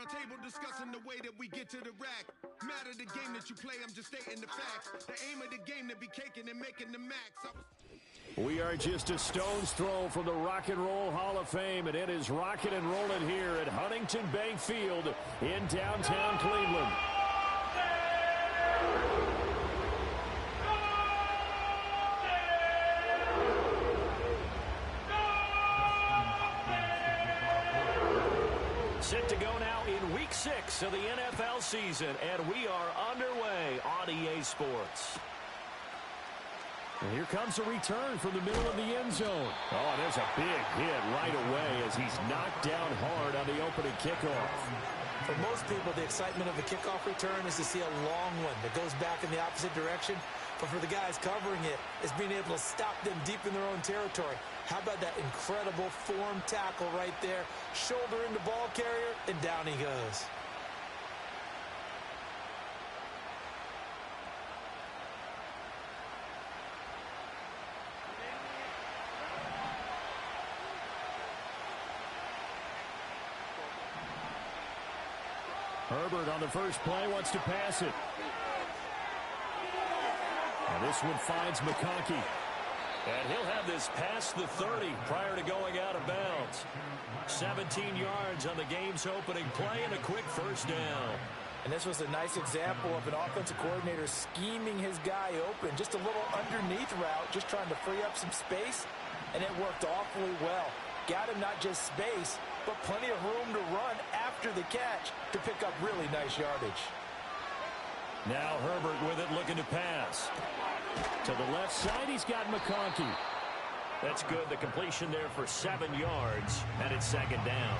Round table discussing the way that we get to the rack. Matter the game that you play, I'm just stating the facts. The aim of the game to be caking and making the max. We are just a stone's throw from the Rock and Roll Hall of Fame, and it is rocking and rolling here at Huntington Bank Field in downtown Cleveland. Set to go now in Week 6 of the NFL season, and we are underway on EA Sports. And here comes a return from the middle of the end zone. Oh, there's a big hit right away as he's knocked down hard on the opening kickoff. For most people, the excitement of a kickoff return is to see a long one that goes back in the opposite direction. But for the guys covering it, it's being able to stop them deep in their own territory. How about that incredible form tackle right there? Shoulder into ball carrier, and down he goes. Herbert on the first play wants to pass it. And this one finds McConkey. And he'll have this past the 30 prior to going out of bounds. 17 yards on the game's opening play and a quick first down. And this was a nice example of an offensive coordinator scheming his guy open. Just a little underneath route, just trying to free up some space. And it worked awfully well. Got him not just space, but plenty of room to run after the catch to pick up really nice yardage. Now Herbert with it, looking to pass. To the left side, he's got McConkey. That's good. The completion there for 7 yards, and it's second down.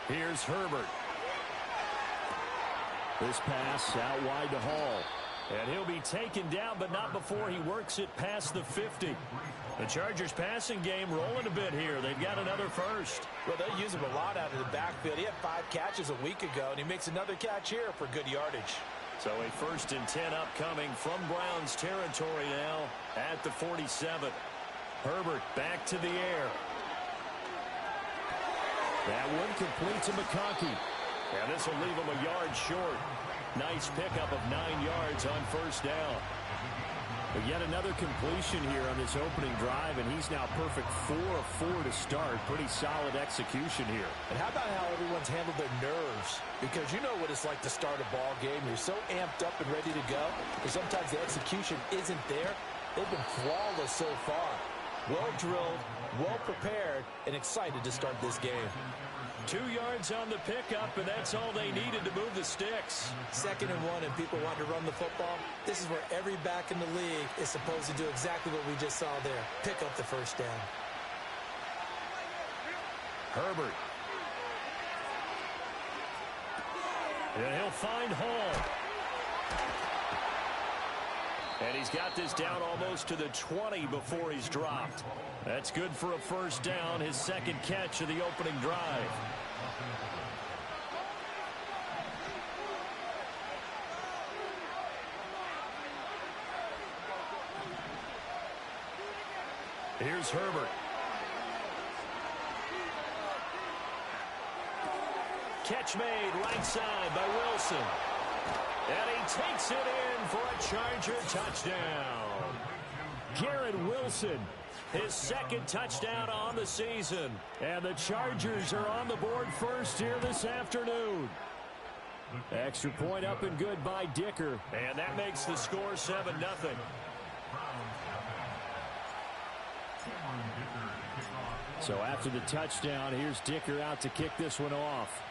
Here's Herbert. This pass out wide to Hall. And he'll be taken down, but not before he works it past the 50. The Chargers passing game rolling a bit here. They've got another first. Well, they use him a lot out of the backfield. He had 5 catches a week ago, and he makes another catch here for good yardage. So a 1st and 10 upcoming from Browns territory now at the 47. Herbert back to the air. That one complete to McConkey. And this will leave him a yard short. Nice pickup of 9 yards on first down. But yet another completion here on this opening drive, and he's now perfect 4 of 4 to start. Pretty solid execution here. And how about how everyone's handled their nerves? Because you know what it's like to start a ball game. You're so amped up and ready to go, but sometimes the execution isn't there. They've been flawless so far. Well drilled, well prepared, and excited to start this game. 2 yards on the pickup, and that's all they needed to move the sticks. 2nd and 1, and people want to run the football. This is where every back in the league is supposed to do exactly what we just saw there. Pick up the first down. Herbert. And he'll find Hall. And he's got this down almost to the 20 before he's dropped. That's good for a first down, his 2nd catch of the opening drive. Here's Herbert. Catch made right side by Wilson. And he takes it in for a Charger touchdown. Garrett Wilson, his 2nd touchdown on the season. And the Chargers are on the board first here this afternoon. Extra point up and good by Dicker. And that makes the score 7-0. So after the touchdown, here's Dicker out to kick this one off.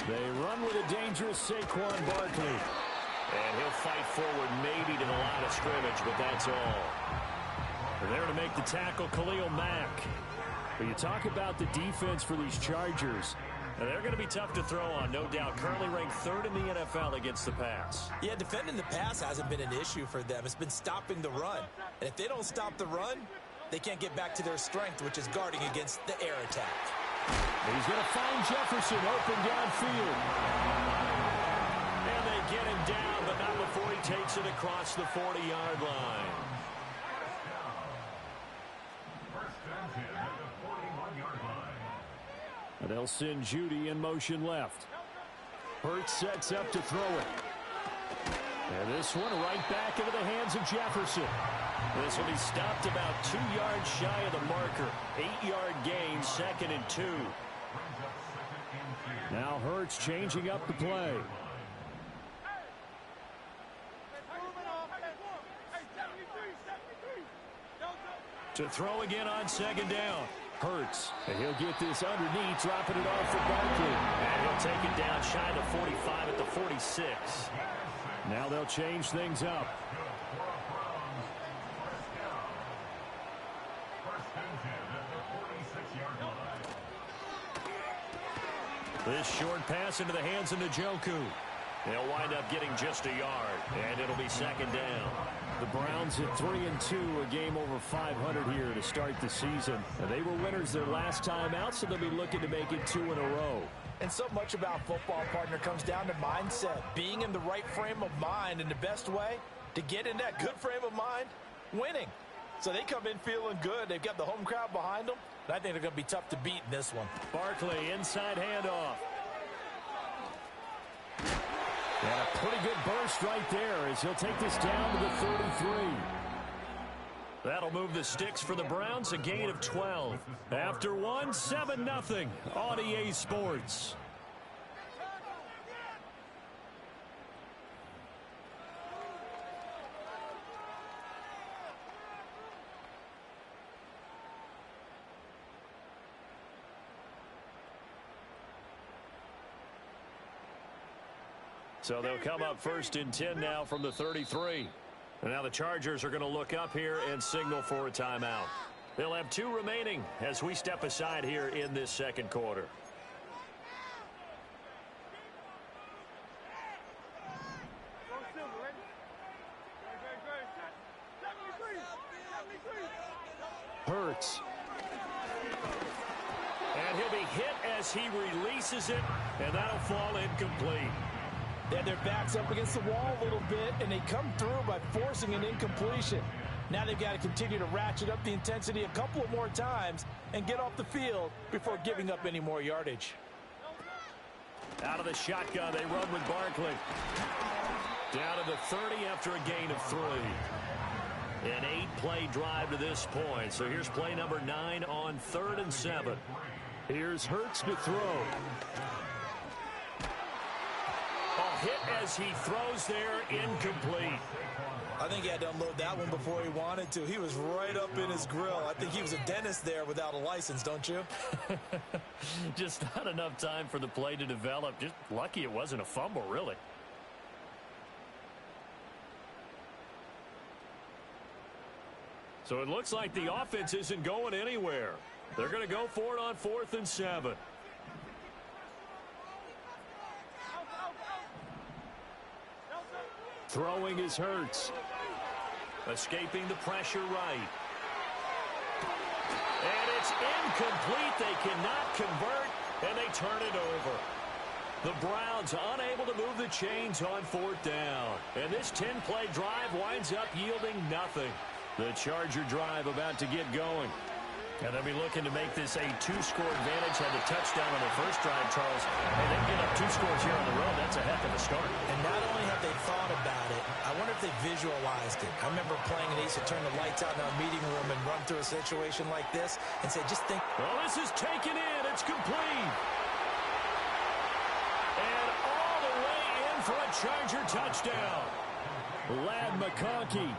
They run with a dangerous Saquon Barkley. And he'll fight forward maybe to the line of scrimmage, but that's all. And there to make the tackle, Khalil Mack. But you talk about the defense for these Chargers. And they're going to be tough to throw on, no doubt. Currently ranked 3rd in the NFL against the pass. Yeah, defending the pass hasn't been an issue for them. It's been stopping the run. And if they don't stop the run, they can't get back to their strength, which is guarding against the air attack. He's going to find Jefferson open downfield. And they get him down, but not before he takes it across the 40-yard line. And they'll send Judy in motion left. Hurts sets up to throw it. And this one right back into the hands of Jefferson. This will be stopped about 2 yards shy of the marker. 8-yard gain, 2nd and 2. Now Hurts changing up the play. To throw again on 2nd down. Hurts, and he'll get this underneath, dropping it off for Barkley. And he'll take it down shy of the 45 at the 46. Now they'll change things up. This short pass into the hands of Njoku. They'll wind up getting just a yard, and it'll be 2nd down. The Browns at 3-2, a game over 500 here to start the season. And they were winners their last time out, so they'll be looking to make it 2 in a row. And so much about football, partner, comes down to mindset. Being in the right frame of mind, and the best way to get in that good frame of mind, winning. So they come in feeling good. They've got the home crowd behind them. I think they're going to be tough to beat in this one. Barkley, inside handoff. And a pretty good burst right there as he'll take this down to the 33. That'll move the sticks for the Browns, a gain of 12. After one, 7-0 on EA Sports. So they'll come up 1st and 10 now from the 33. And now the Chargers are going to look up here and signal for a timeout. They'll have 2 remaining as we step aside here in this 2nd quarter. Hurts. And he'll be hit as he releases it, and that'll fall incomplete. They had their backs up against the wall a little bit, and they come through by forcing an incompletion. Now they've got to continue to ratchet up the intensity a couple of more times and get off the field before giving up any more yardage. Out of the shotgun, they run with Barkley. Down to the 30 after a gain of 3. An 8-play drive to this point. So here's play number 9 on 3rd and 7. Here's Hurts to throw. A hit as he throws there, incomplete. I think he had to unload that one before he wanted to. He was right up in his grill. I think he was a dentist there without a license, don't you? Just not enough time for the play to develop. Just lucky it wasn't a fumble, really. So it looks like the offense isn't going anywhere. They're going to go for it on 4th and 7. Throwing is Hurts. Escaping the pressure right. And it's incomplete. They cannot convert, and they turn it over. The Browns unable to move the chains on 4th down. And this 10-play drive winds up yielding nothing. The Charger drive about to get going. And they'll be looking to make this a 2-score advantage. Had the touchdown on the first drive, Charles. And they get up 2 scores here on the road. That's a heck of a start. And not only have they thought about it, I wonder if they visualized it. I remember playing and they used to turn the lights out in our meeting room and run through a situation like this and say, just think. Well, this is taken in. It's complete. And all the way in for a Charger touchdown. Ladd McConkey,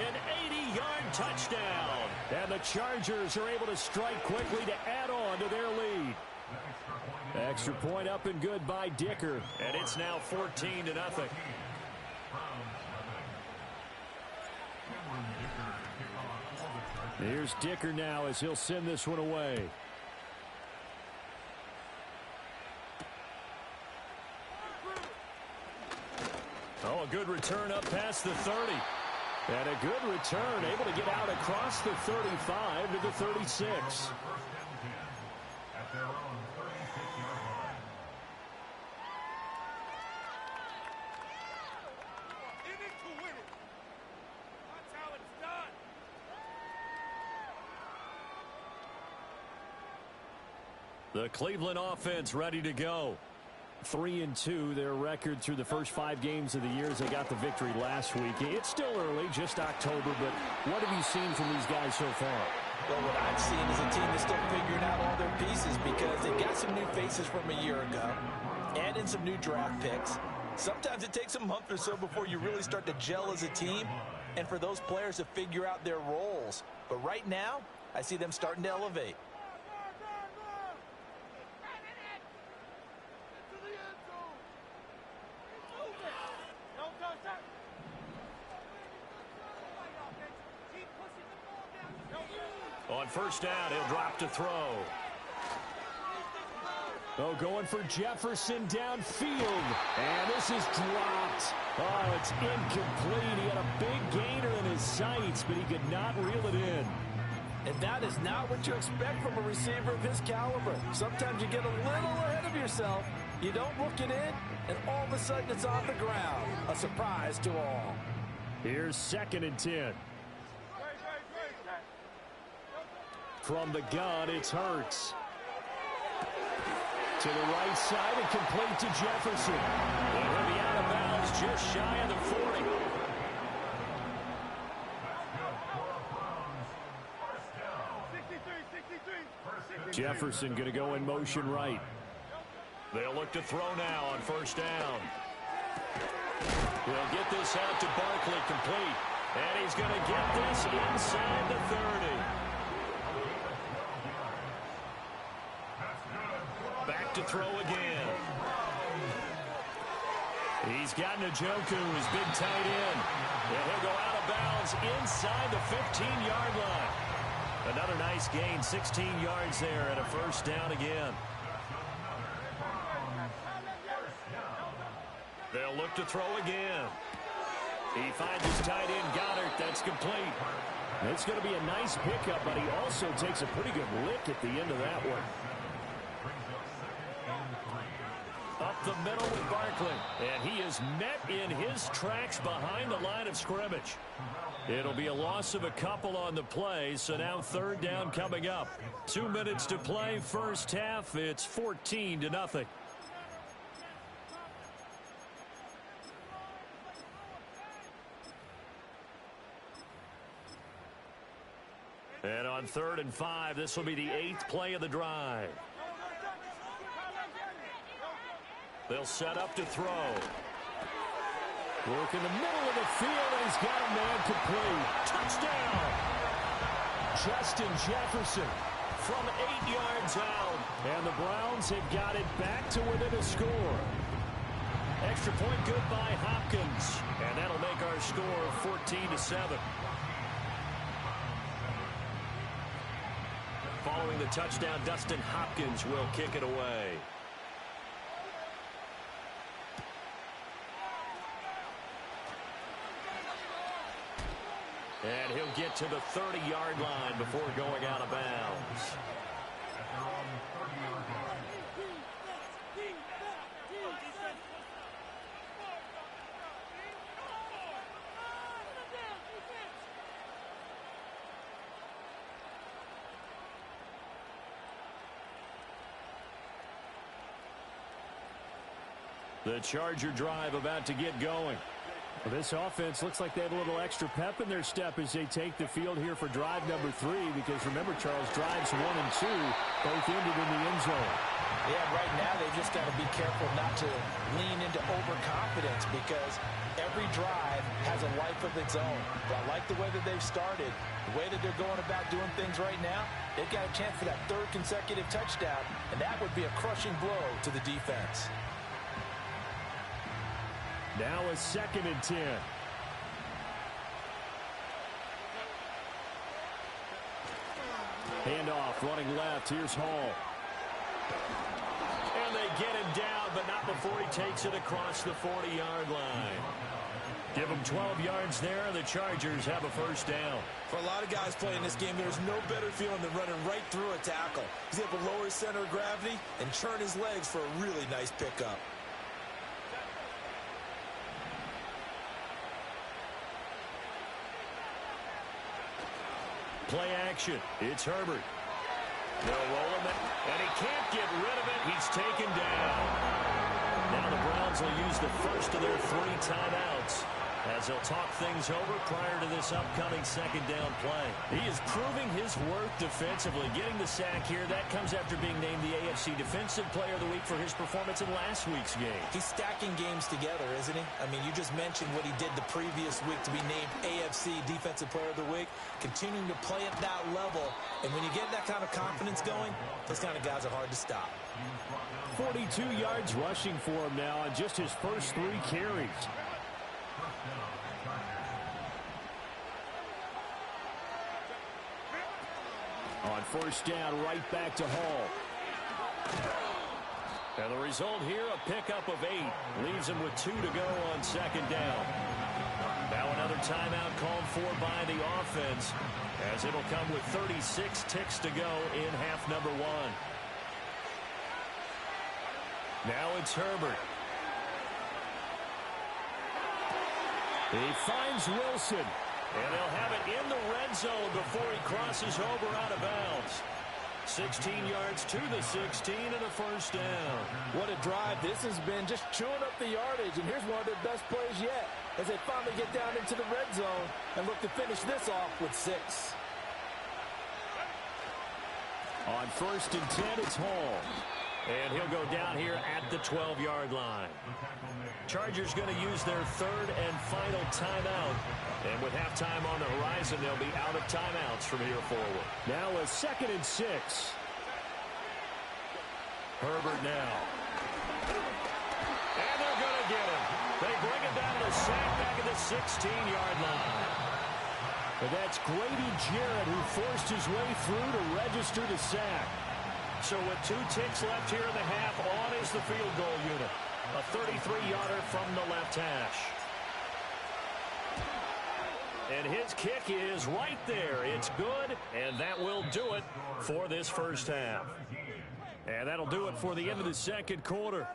an 80-yard touchdown. And the Chargers are able to strike quickly to add on to their lead. Extra point up and good by Dicker. And it's now 14-0. Here's Dicker now as he'll send this one away. Oh, a good return up past the 30. And a good return, able to get out across the 35 to the 36. The Cleveland offense ready to go. 3-2, their record through the first 5 games of the year as they got the victory last week. It's still early, just October, but what have you seen from these guys so far? Well, what I've seen is a team that's still figuring out all their pieces because they've got some new faces from a year ago, add in some new draft picks. Sometimes it takes a month or so before you really start to gel as a team and for those players to figure out their roles. But right now, I see them starting to elevate. On first down, he'll drop to throw. Oh, going for Jefferson downfield. And this is dropped. Oh, it's incomplete. He had a big gainer in his sights, but he could not reel it in. And that is not what you expect from a receiver of his caliber. Sometimes you get a little ahead of yourself. You don't look it in, and all of a sudden it's on the ground. A surprise to all. Here's 2nd and 10. From the gun, it's Hurts. To the right side and complete to Jefferson. And he'll be out of bounds just shy of the 40. Jefferson going to go in motion right. They'll look to throw now on first down. He'll get this out to Barkley complete. And he's going to get this inside the 30. Back to throw again. He's got Njoku, his big tight end. And he'll go out of bounds inside the 15-yard line. Another nice gain, 16 yards there, and a first down again. They'll look to throw again. He finds his tight end, Goddard. That's complete. It's going to be a nice pickup, but he also takes a pretty good lick at the end of that one. Up the middle with Barkley. And he is met in his tracks behind the line of scrimmage. It'll be a loss of a couple on the play, so now 3rd down coming up. 2 minutes to play, first half. It's 14-0. And on 3rd and 5, this will be the 8th play of the drive. They'll set up to throw. Work in the middle of the field, and he's got a man complete. Touchdown! Justin Jefferson from 8 yards out. And the Browns have got it back to within a score. Extra point good by Hopkins. And that'll make our score 14-7. Following the touchdown, Dustin Hopkins will kick it away. And he'll get to the 30-yard line before going out of bounds. The Charger drive about to get going. Well, this offense looks like they have a little extra pep in their step as they take the field here for drive number 3, because remember, Charles, drives 1 and 2 both ended in the end zone. Yeah, right now they've just got to be careful not to lean into overconfidence, because every drive has a life of its own. But I like the way that they've started, the way that they're going about doing things right now. They've got a chance for that 3rd consecutive touchdown, and that would be a crushing blow to the defense. Now a 2nd and 10. Handoff running left. Here's Hall. And they get him down, but not before he takes it across the 40-yard line. Give him 12 yards there, and the Chargers have a first down. For a lot of guys playing this game, there's no better feeling than running right through a tackle. He's able to lower his center of gravity and turn his legs for a really nice pickup. Play action. It's Herbert. They'll roll him, and he can't get rid of it. He's taken down. Now the Browns will use the first of their 3 timeouts as they'll talk things over prior to this upcoming second down play. He is proving his worth defensively. Getting the sack here, that comes after being named the AFC Defensive Player of the Week for his performance in last week's game. He's stacking games together, isn't he? I mean, you just mentioned what he did the previous week to be named AFC Defensive Player of the Week, continuing to play at that level. And when you get that kind of confidence going, those kind of guys are hard to stop. 42 yards rushing for him now on just his first 3 carries. On first down, right back to Hall. And the result here, a pickup of 8. Leaves him with 2 to go on second down. Now another timeout called for by the offense, as it'll come with 36 ticks to go in half number 1. Now it's Herbert. He finds Wilson. And they'll have it in the red zone before he crosses over out of bounds. 16 yards to the 16 and a first down. What a drive this has been, just chewing up the yardage. And here's one of their best plays yet as they finally get down into the red zone and look to finish this off with 6. On first and 10, it's Hall. And he'll go down here at the 12-yard line. Chargers going to use their 3rd and final timeout. And with halftime on the horizon, they'll be out of timeouts from here forward. Now a 2nd and 6. Herbert now. And they're going to get him. They bring it down to the sack back at the 16-yard line. And that's Grady Jarrett who forced his way through to register the sack. So with 2 ticks left here in the half, on is the field goal unit. A 33-yarder from the left hash. And his kick is right there. It's good, and that will do it for this first half. And that'll do it for the end of the second quarter.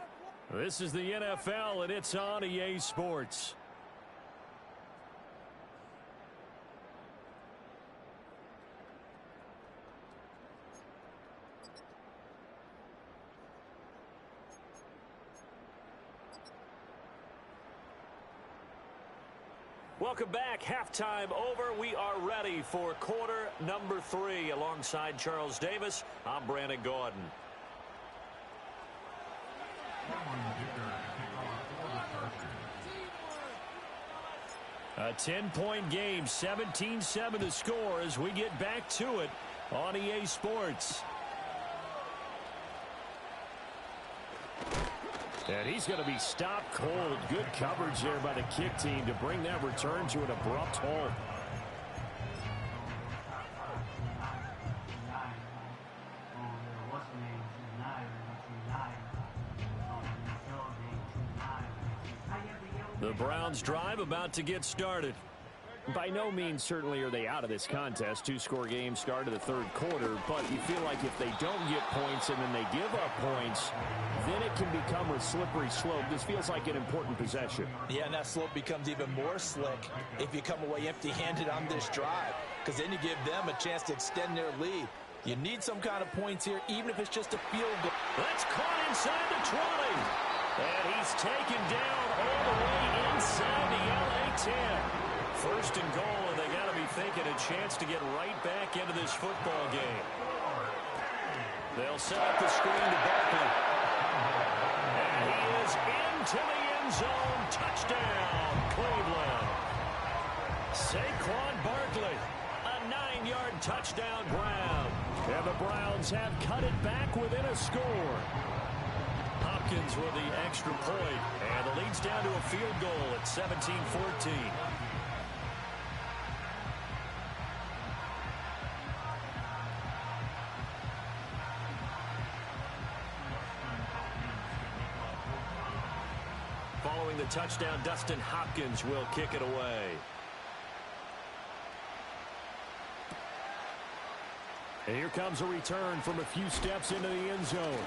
This is the NFL, and it's on EA Sports. Welcome back. Halftime over. We are ready for quarter number 3. Alongside Charles Davis, I'm Brandon Gordon. A 10-point game, 17-7 to score as we get back to it on EA Sports. And he's going to be stopped cold. Good coverage there by the kick team to bring that return to an abrupt halt. The Browns drive about to get started. By no means certainly are they out of this contest. 2-score game start of the 3rd quarter, but you feel like if they don't get points and then they give up points, then it can become a slippery slope. This feels like an important possession. Yeah, and that slope becomes even more slick if you come away empty-handed on this drive, because then you give them a chance to extend their lead. You need some kind of points here, even if it's just a field goal. That's caught inside the 20. And he's taken down all the way inside the LA 10. First and goal, and they got to be thinking a chance to get right back into this football game. They'll set up the screen to Barkley. And he is into the end zone. Touchdown, Cleveland. Saquon Barkley, a 9-yard touchdown grab. And the Browns have cut it back within a score. Hopkins with the extra point, and the lead's down to a field goal at 17-14. following the touchdown, Dustin Hopkins will kick it away. And here comes a return from a few steps into the end zone.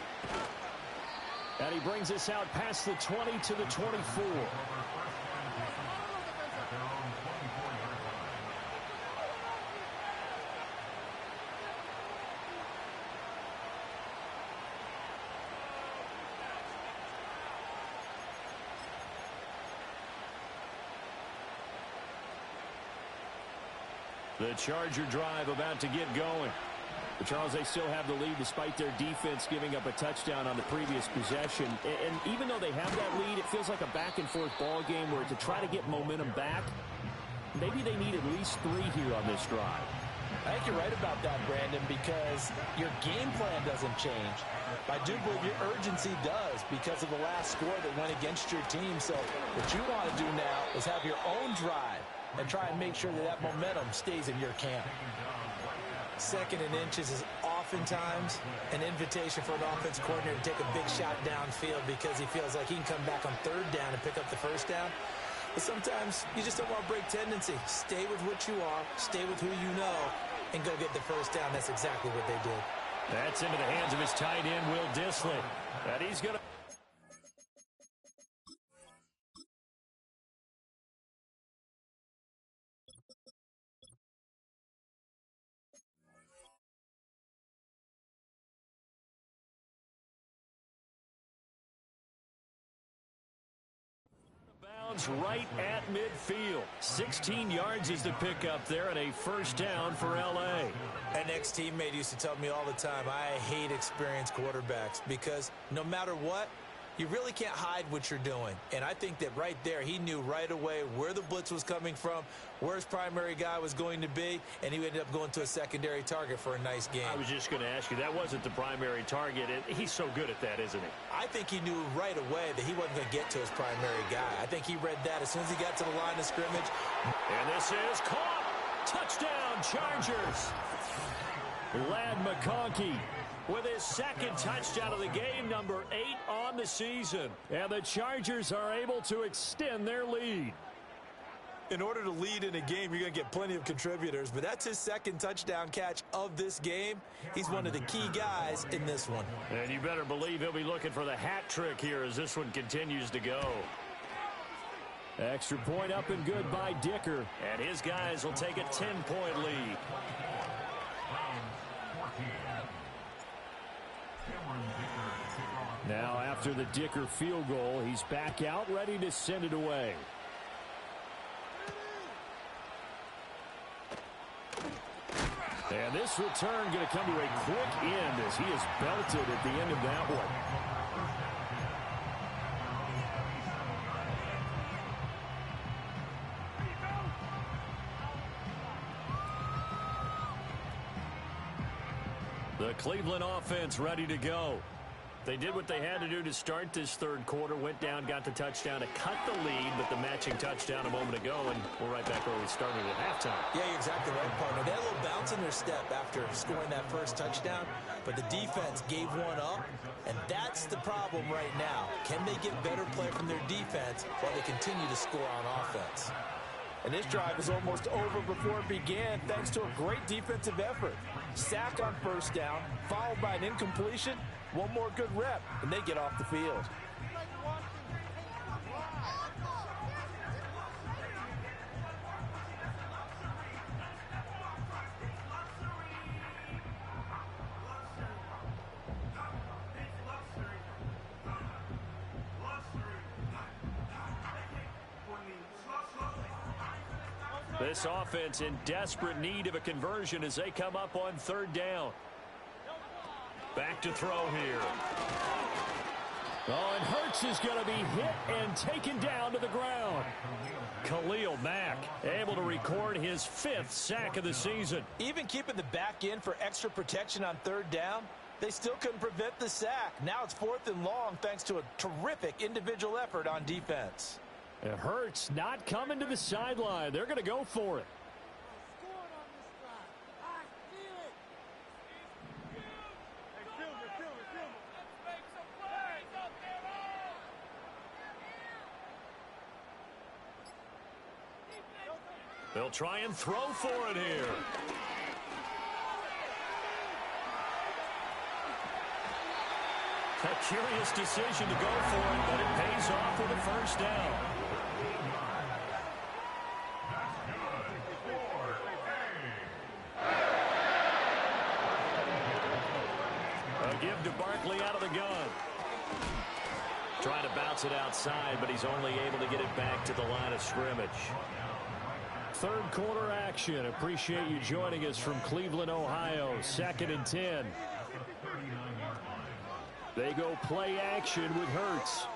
And he brings us out past the 20 to the 24. The Charger drive about to get going. But Charles, they still have the lead despite their defense giving up a touchdown on the previous possession. And even though they have that lead, it feels like a back-and-forth ball game where to try to get momentum back, maybe they need at least 3 here on this drive. I think you're right about that, Brandon, because your game plan doesn't change. I do believe your urgency does because of the last score that went against your team. So what you want to do now is have your own drive and try and make sure that that momentum stays in your camp. Second and inches is oftentimes an invitation for an offense coordinator to take a big shot downfield because he feels like he can come back on 3rd down and pick up the 1st down. But sometimes you just don't want to break tendency. Stay with what you are, stay with who you know, and go get the 1st down. That's exactly what they did. That's into the hands of his tight end, Will Dissly. And he's going to... right at midfield. 16 yards is the pickup there and a 1st down for L.A. An ex-teammate used to tell me all the time, I hate experienced quarterbacks because no matter what, you really can't hide what you're doing. And I think that right there, he knew right away where the blitz was coming from, where his primary guy was going to be, and he ended up going to a secondary target for a nice game. I was just going to ask you, that wasn't the primary target. He's so good at that, isn't he? I think he knew right away that he wasn't going to get to his primary guy. I think he read that as soon as he got to the line of scrimmage. And this is caught. Touchdown, Chargers. Ladd McConkey with his 2nd touchdown of the game, number 8 on the season. And the Chargers are able to extend their lead. In order to lead in a game, you're going to get plenty of contributors, but that's his 2nd touchdown catch of this game. He's one of the key guys in this one. And you better believe he'll be looking for the hat trick here as this one continues to go. Extra point up and good by Dicker. And his guys will take a 10-point lead. Now after the Dicker field goal, he's back out ready to send it away. And this return going to come to a quick end as he is belted at the end of that one. The Cleveland offense ready to go. They did what they had to do to start this 3rd quarter, went down, got the touchdown to cut the lead, but the matching touchdown a moment ago, and we're right back where we started at halftime. Yeah, you're exactly right, partner. They had a little bounce in their step after scoring that 1st touchdown, but the defense gave one up, and that's the problem right now. Can they get better play from their defense while they continue to score on offense? And this drive is almost over before it began thanks to a great defensive effort. Sack on 1st down, followed by an incompletion. One more good rep, and they get off the field. This offense in desperate need of a conversion as they come up on 3rd down. Back to throw here. Oh, and Hurts is going to be hit and taken down to the ground. Khalil Mack able to record his 5th sack of the season. Even keeping the back end for extra protection on 3rd down, they still couldn't prevent the sack. Now it's 4th and long thanks to a terrific individual effort on defense. And Hurts not coming to the sideline. They're going to go for it. They'll try and throw for it here. A curious decision to go for it, but it pays off with a first down. A give to Barkley out of the gun. Trying to bounce it outside, but he's only able to get it back to the line of scrimmage. Third quarter action. Appreciate you joining us from Cleveland, Ohio. 2nd and 10. They go play action with Hurts.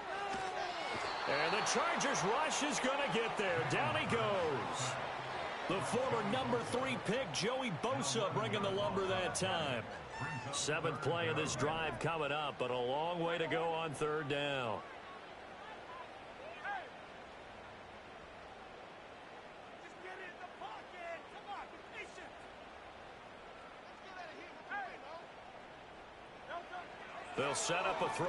And the Chargers rush is going to get there. Down he goes. The former number 3 pick, Joey Bosa, bringing the lumber that time. 7th play of this drive coming up, but a long way to go on 3rd down. They'll set up a throw.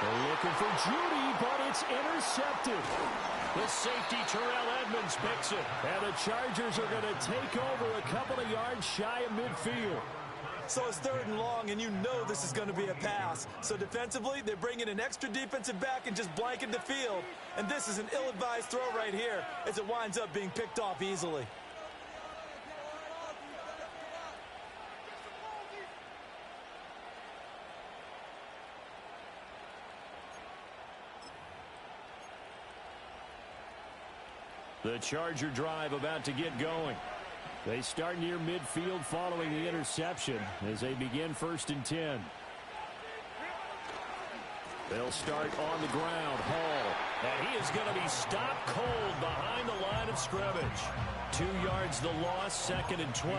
They're looking for Judy, but it's intercepted. The safety, Terrell Edmonds, picks it. And the Chargers are going to take over a couple of yards shy of midfield. So it's 3rd and long, and you know this is going to be a pass. So defensively, they bring in an extra defensive back and just blanket the field. And this is an ill-advised throw right here as it winds up being picked off easily. The Charger drive about to get going. They start near midfield following the interception as they begin 1st and 10. They'll start on the ground. Hall. And he is going to be stopped cold behind the line of scrimmage. 2 yards the loss, 2nd and 12.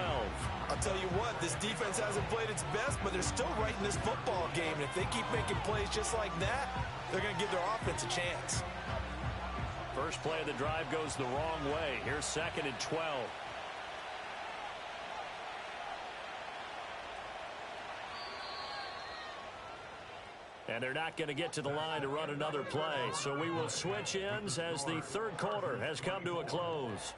I'll tell you what, this defense hasn't played its best, but they're still right in this football game. And if they keep making plays just like that, they're going to give their offense a chance. First play of the drive goes the wrong way. Here's 2nd and 12. And they're not going to get to the line to run another play. So we will switch ends as the 3rd quarter has come to a close.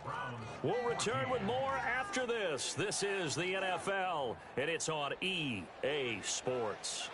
We'll return with more after this. This is the NFL, and it's on EA Sports.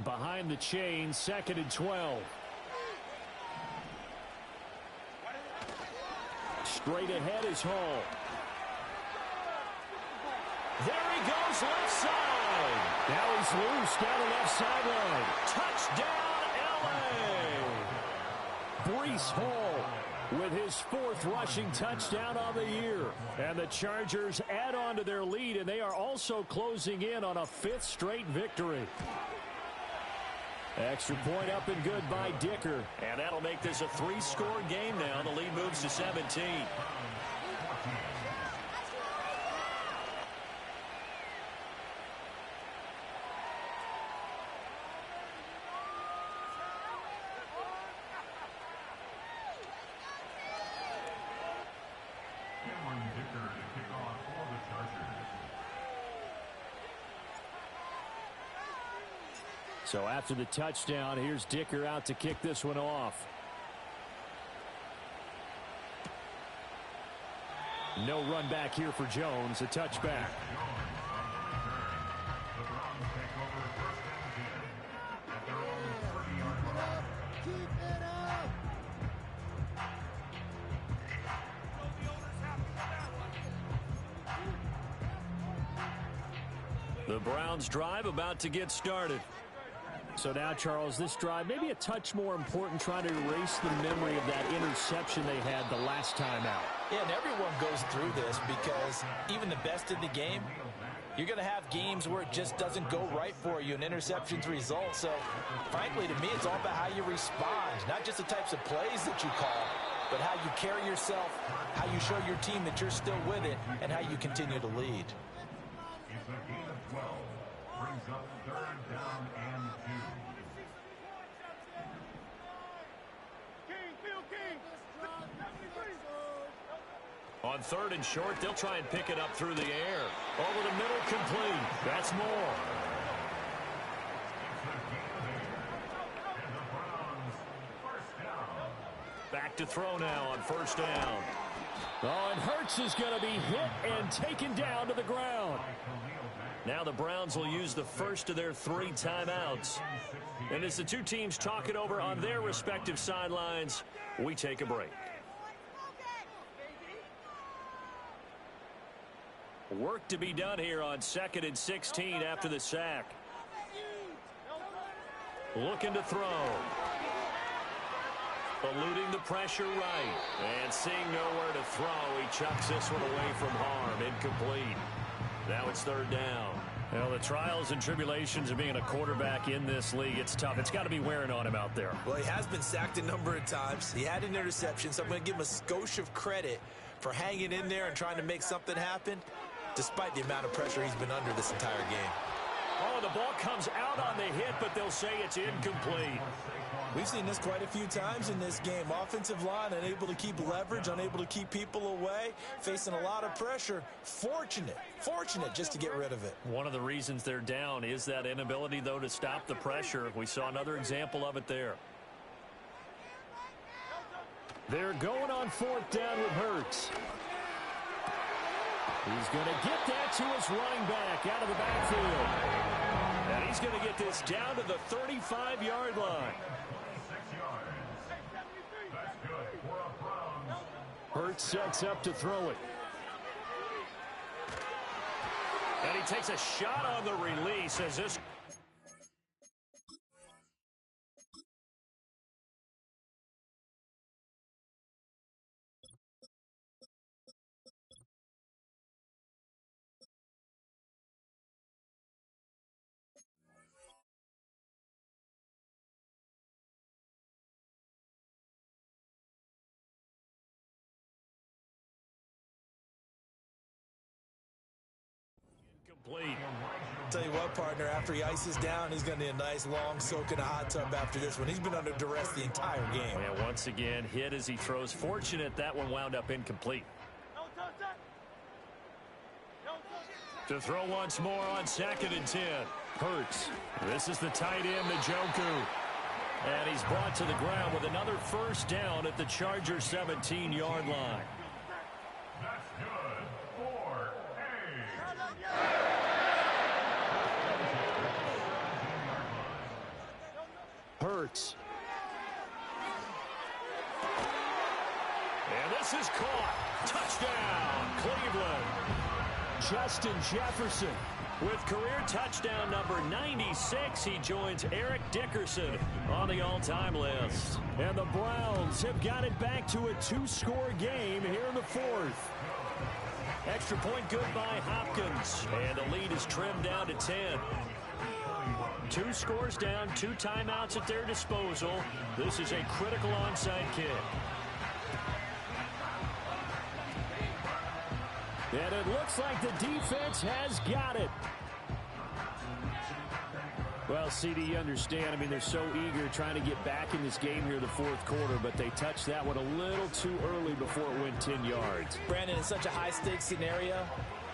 Behind the chain, 2nd and 12. Straight ahead is Hall. There he goes, left side. Now he's loose down the left sideline. Touchdown, L.A. Breece Hall with his 4th rushing touchdown on the year. And the Chargers add on to their lead, and they are also closing in on a 5th straight victory. Extra point up and good by Dicker. And that'll make this a 3-score game now. The lead moves to 17. So after the touchdown, here's Dicker out to kick this one off. No run back here for Jones. A touchback. The Browns drive about to get started. So now, Charles, this drive maybe a touch more important, trying to erase the memory of that interception they had the last time out. Yeah, and everyone goes through this because even the best in the game, You're going to have games where it just doesn't go right for you, and interceptions result. So, frankly, to me, it's all about how you respond, not just the types of plays that you call, but how you carry yourself, how you show your team that you're still with it, and how you continue to lead. It's a gain of 12. Brings up 3rd down and 2. On 3rd and short, they'll try and pick it up through the air. Over the middle, complete. That's Moore. Back to throw now on 1st down. Oh, and Hurts is going to be hit and taken down to the ground. Now the Browns will use the first of their 3 timeouts. And as the two teams talk it over on their respective sidelines, we take a break. Work to be done here on 2nd and 16 after the sack. Looking to throw. Eluding the pressure right. And seeing nowhere to throw, he chucks this one away from harm. Incomplete. Now it's 3rd down. Well, the trials and tribulations of being a quarterback in this league, it's tough. It's got to be wearing on him out there. Well, he has been sacked a number of times. He had an interception, so I'm going to give him a skosh of credit for hanging in there and trying to make something happen, despite the amount of pressure he's been under this entire game. Oh, the ball comes out on the hit, but they'll say it's incomplete. We've seen this quite a few times in this game. Offensive line unable to keep leverage, unable to keep people away, facing a lot of pressure. Fortunate just to get rid of it. One of the reasons they're down is that inability, though, to stop the pressure. We saw another example of it there. They're going on 4th down with Hurts. He's going to get that to his running back out of the backfield. And he's going to get this down to the 35-yard line. Hurts sets up to throw it. And he takes a shot on the release as this... Complete. Tell you what, partner, after he ices down, he's going to need a nice long soak in a hot tub after this one. He's been under duress the entire game. And once again, hit as he throws. Fortunate that one wound up incomplete. To throw once more on 2nd and 10. Hurts. This is the tight end, Njoku. And he's brought to the ground with another 1st down at the Chargers' 17-yard line. That's good. 4. Hurts. And this is caught. Touchdown, Cleveland. Justin Jefferson. With career touchdown number 96, he joins Eric Dickerson on the all-time list. And the Browns have got it back to a 2-score game here in the 4th. Extra point good by Hopkins. And the lead is trimmed down to 10. 2 scores down, 2 timeouts at their disposal. This is a critical onside kick. And it looks like the defense has got it. Well, CD, you understand. I mean, they're so eager trying to get back in this game here in the 4th quarter, but they touched that one a little too early before it went 10 yards. Brandon, in such a high-stakes scenario,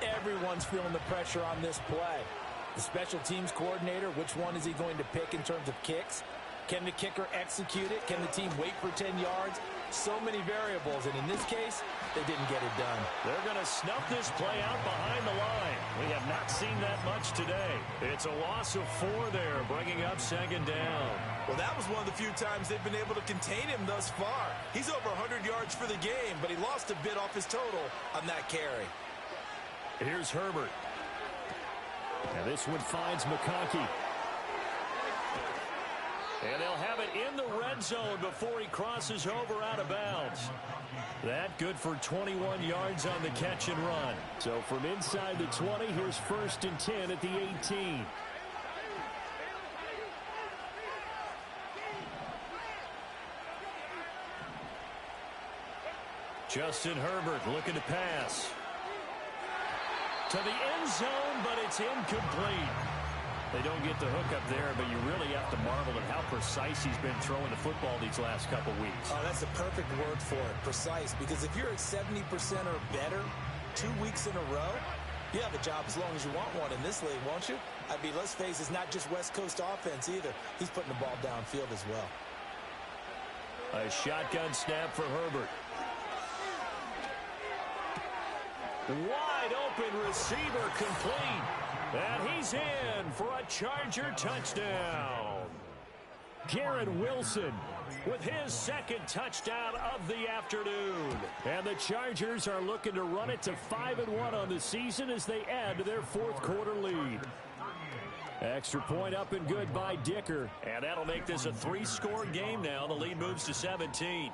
everyone's feeling the pressure on this play. The special teams coordinator, which one is he going to pick in terms of kicks? Can the kicker execute it? Can the team wait for 10 yards? So many variables, and in this case, they didn't get it done. They're going to snuff this play out behind the line. We have not seen that much today. It's a loss of 4 there, bringing up 2nd down. Well, that was one of the few times they've been able to contain him thus far. He's over 100 yards for the game, but he lost a bit off his total on that carry. Here's Herbert. And this one finds McConkey. And they'll have it in the red zone before he crosses over out of bounds. That good for 21 yards on the catch and run. So from inside the 20, here's 1st and 10 at the 18. Justin Herbert looking to pass. To the end zone, but it's incomplete. They don't get the hook up there, but you really have to marvel at how precise he's been throwing the football these last couple weeks. Oh, that's the perfect word for it, precise. Because if you're at 70% or better 2 weeks in a row, you have a job as long as you want one in this league, won't you? I mean, let's face it, it's not just West Coast offense either. He's putting the ball downfield as well. A shotgun snap for Herbert. Wide open receiver complete. And he's in for a Charger touchdown. Garrett Wilson With his 2nd touchdown of the afternoon. And the Chargers are looking to run it to 5-1 on the season as they add to their 4th quarter lead. Extra point up and good by Dicker. And that'll make this a 3-score game now. The lead moves to 17.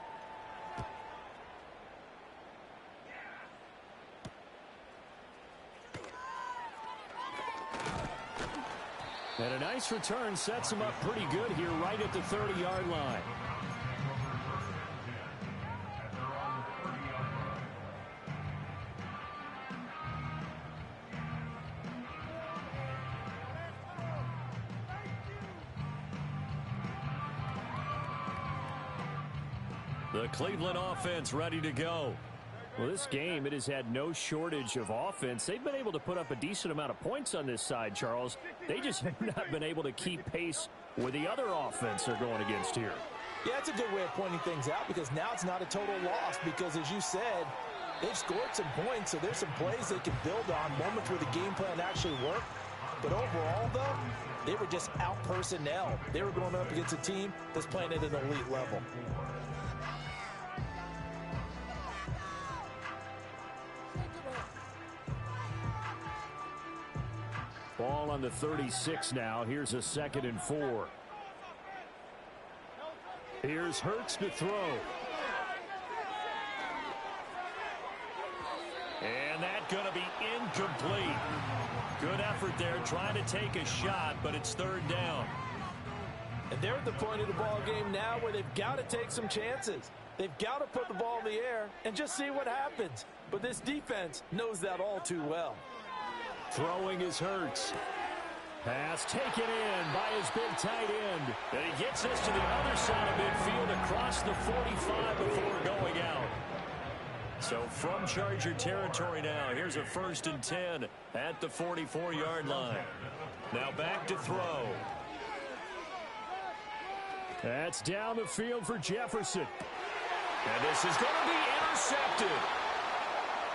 And a nice return sets him up pretty good here right at the 30-yard line. The Cleveland offense ready to go. Well, this game, it has had no shortage of offense. They've been able to put up a decent amount of points on this side, Charles. They just have not been able to keep pace with the other offense they're going against here. Yeah, that's a good way of pointing things out because now it's not a total loss because, as you said, they've scored some points, so there's some plays they can build on, moments where the game plan actually worked. But overall, though, they were just out-personnel. They were going up against a team that's playing at an elite level. Ball on the 36 now. Here's a 2nd and 4. Here's Hurts to throw. And that's going to be incomplete. Good effort there trying to take a shot, but it's 3rd down. And they're at the point of the ball game now where they've got to take some chances. They've got to put the ball in the air and just see what happens. But this defense knows that all too well. Throwing is Hurts. Pass taken in by his big tight end. And he gets this to the other side of midfield across the 45 before going out. So from Charger territory now, here's a 1st and 10 at the 44-yard line. Now back to throw. That's down the field for Jefferson. And this is going to be intercepted.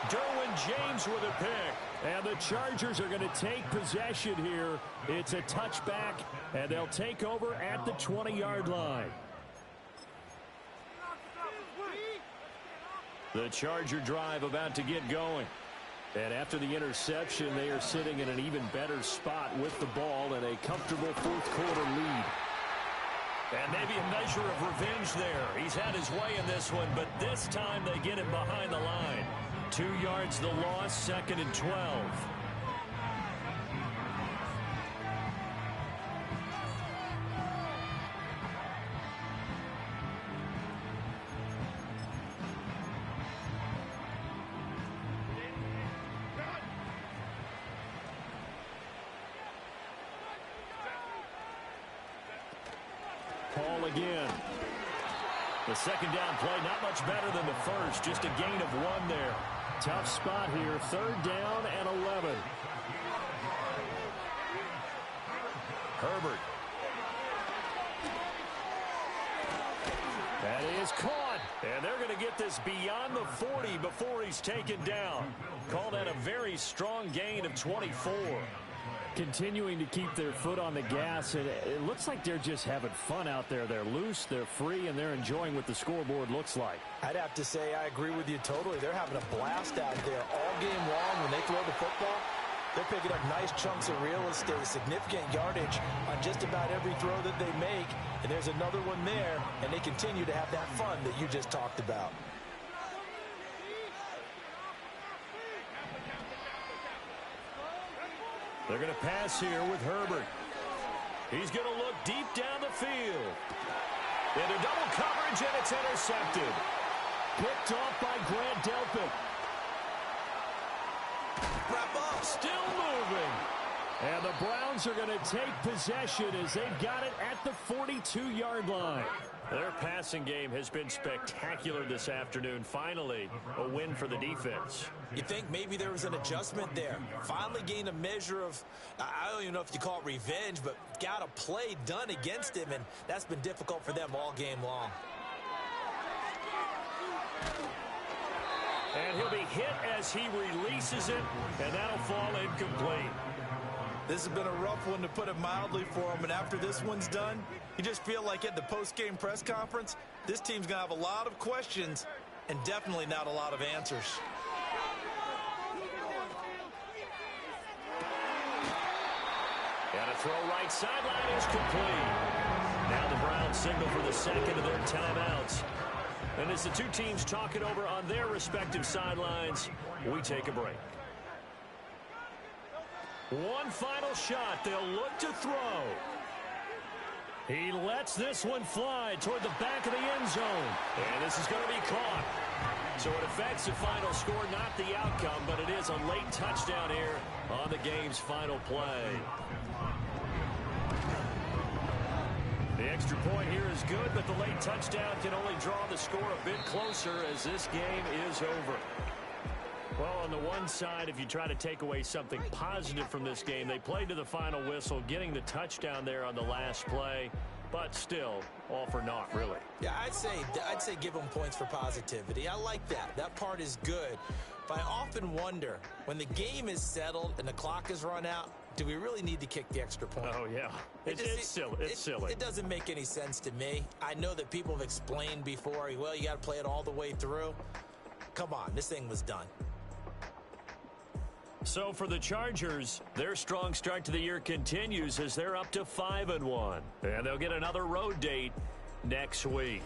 Derwin James with a pick. And the Chargers are going to take possession here. It's a touchback, and they'll take over at the 20-yard line. The Charger drive about to get going. And after the interception, they are sitting in an even better spot with the ball and a comfortable 4th quarter lead. And maybe a measure of revenge there. He's had his way in this one, but this time they get him behind the line. 2 yards the loss, 2nd and 12. Paul again. The 2nd down play, not much better than the first, just a gain of 1 there. Tough spot here, 3rd down and 11. Herbert. That is caught. And they're going to get this beyond the 40 before he's taken down. Call that a very strong gain of 24. Continuing to keep their foot on the gas, and it looks like they're just having fun out there. They're loose, they're free, and they're enjoying what the scoreboard looks like. I'd have to say I agree with you totally. They're having a blast out there all game long when they throw the football. They're picking up nice chunks of real estate, significant yardage on just about every throw that they make. And there's another one there, and they continue to have that fun that you just talked about. They're going to pass here with Herbert. He's going to look deep down the field. Into double coverage, and it's intercepted. Picked off by Grant Delpit. Wrap up. Still moving. And the Browns are going to take possession as they've got it at the 42-yard line. Their passing game has been spectacular this afternoon. Finally, a win for the defense. You think maybe there was an adjustment there. Finally gained a measure of, I don't even know if you call it revenge, but got a play done against him, and that's been difficult for them all game long. And he'll be hit as he releases it, and that'll fall incomplete. This has been a rough one, to put it mildly, for him, and after this one's done, you just feel like at the post-game press conference, this team's going to have a lot of questions and definitely not a lot of answers. And a throw right sideline is complete. Now the Browns signal for the second of their timeouts. And as the two teams talk it over on their respective sidelines, we take a break. One final shot. They'll look to throw. He lets this one fly toward the back of the end zone. And this is going to be caught. So it affects the final score, not the outcome, but it is a late touchdown here on the game's final play. The extra point here is good, but the late touchdown can only draw the score a bit closer as this game is over. Well, on the one side, if you try to take away something positive from this game, they played to the final whistle, getting the touchdown there on the last play, but still, all for naught, really. Yeah, I'd say give them points for positivity. I like that. That part is good. But I often wonder, when the game is settled and the clock is run out, do we really need to kick the extra point? Oh, yeah. It's silly. It doesn't make any sense to me. I know that people have explained before, well, you got to play it all the way through. Come on, this thing was done. So for the Chargers, their strong start to the year continues as they're up to 5-1. And they'll get another road date next week.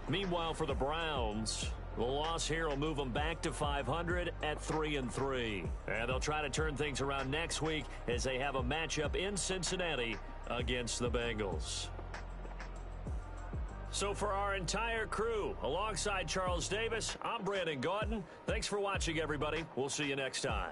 Meanwhile, for the Browns, the loss here will move them back to 500 at 3-3. And they'll try to turn things around next week as they have a matchup in Cincinnati against the Bengals. So for our entire crew, alongside Charles Davis, I'm Brandon Gaudin. Thanks for watching, everybody. We'll see you next time.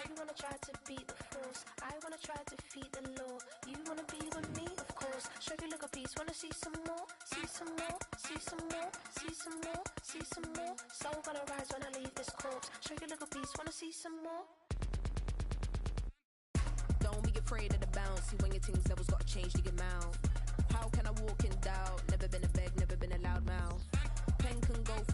You wanna try to beat the force, I wanna try to defeat the law. You wanna be with me, of course. Show you look a piece, wanna see some more, see some more, see some more, see some more, see some more. Soul gonna rise when I leave this corpse. Show you look a piece, wanna see some more. Don't be afraid of the bounce. See when your things levels gotta change to get mouth. How can I walk in doubt?